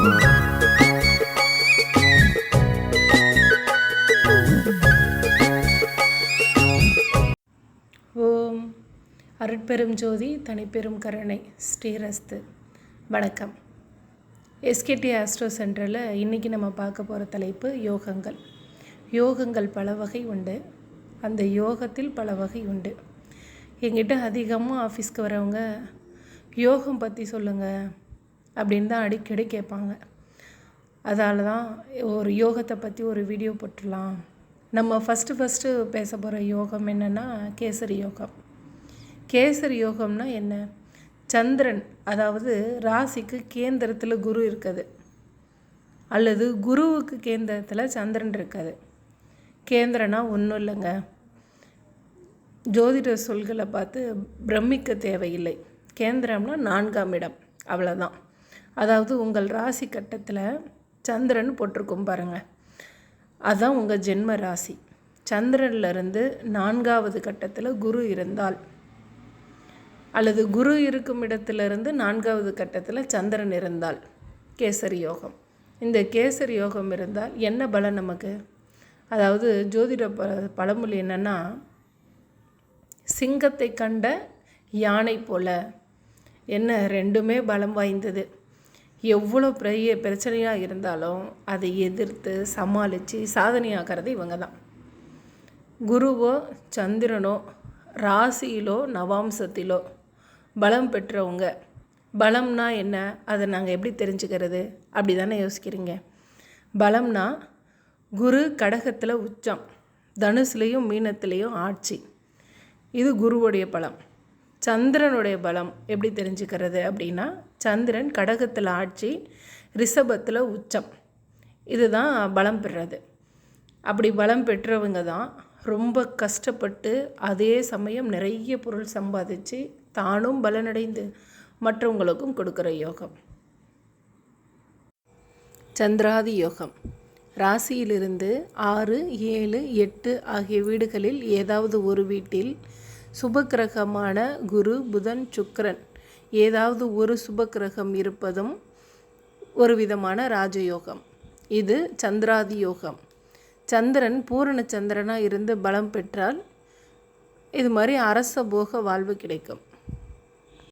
ஓம் அருட்பெரும் ஜோதி தனிப்பெரும் கருணை ஸ்ரீரஸ்து. வணக்கம். எஸ்கேடி ஆஸ்ட்ரோ சென்டரில் இன்றைக்கி நம்ம பார்க்க போகிற தலைப்பு யோகங்கள். யோகங்கள் பல வகை உண்டு. அந்த யோகத்தில் பல வகை உண்டு. எங்கிட்ட அதிகமாக ஆஃபீஸ்க்கு வரவங்க யோகம் பற்றி சொல்லுங்கள் அப்படின்னு தான் அடிக்கடி கேட்பாங்க. அதால் தான் ஒரு யோகத்தை பற்றி ஒரு வீடியோ போட்டுடலாம். நம்ம ஃபஸ்ட்டு பேச போகிற யோகம் என்னென்னா கேசரி யோகம். கேசரி யோகம்னா என்ன? சந்திரன், அதாவது ராசிக்கு கேந்திரத்தில் குரு இருக்குது, அல்லது குருவுக்கு கேந்திரத்தில் சந்திரன் இருக்காது. கேந்திரனா ஒன்றும் இல்லைங்க, ஜோதிட சொல்களை பார்த்து பிரமிக்க தேவையில்லை. கேந்திரம்னா 4ஆம் இடம், அவ்வளோதான். அதாவது உங்கள் ராசி கட்டத்தில் சந்திரன் போட்டிருக்கும் பாருங்கள், அதுதான் உங்கள் ஜென்ம ராசி. சந்திரன்லேருந்து 4ஆவது கட்டத்தில் குரு இருந்தால், அல்லது குரு இருக்கும் இடத்துலேருந்து 4ஆவது கட்டத்தில் சந்திரன் இருந்தால் கேசரி யோகம். இந்த கேசரி யோகம் இருந்தால் என்ன பலன் நமக்கு? அதாவது ஜோதிட பழமொழி என்னென்னா, சிங்கத்தை கண்ட யானை போல. என்ன, ரெண்டுமே பலம் வாய்ந்தது. எவ்வளோ பெரிய பிரச்சனையாக இருந்தாலும் அதை எதிர்த்து சமாளித்து சாதனையாகிறது இவங்க தான். குருவோ சந்திரனோ ராசியிலோ நவாம்சத்திலோ பலம் பெற்றவங்க. பலம்னா என்ன? அதை நாங்கள் எப்படி தெரிஞ்சுக்கிறது? அப்படி தானே யோசிக்கிறீங்க. பலம்னா குரு கடகத்தில் உச்சம், தனுசுலேயும் மீனத்துலேயும் ஆட்சி. இது குருவுடைய பலம். சந்திரனுடைய பலம் எப்படி தெரிஞ்சுக்கிறது அப்படின்னா, சந்திரன் கடகத்தில் ஆட்சி, ரிஷபத்தில் உச்சம். இதுதான் பலம் பெறுறது. அப்படி பலம் பெற்றவங்க தான் ரொம்ப கஷ்டப்பட்டு அதே சமயம் நிறைய பொருள் சம்பாதிச்சு தானும் பலனடைந்து மற்றவங்களுக்கும் கொடுக்குற யோகம் சந்திராதி யோகம். ராசியிலிருந்து 6, 7, 8 ஆகிய வீடுகளில் ஏதாவது ஒரு வீட்டில் சுபக்கிரகமான குரு, புதன், சுக்கிரன் ஏதாவது ஒரு சுபக்கிரகம் இருப்பதும் ஒரு விதமான ராஜயோகம். இது சந்திராதி யோகம். சந்திரன் பூரண சந்திரனாக இருந்து பலம் பெற்றால் இது மாதிரி அரச போக வாழ்வு கிடைக்கும்.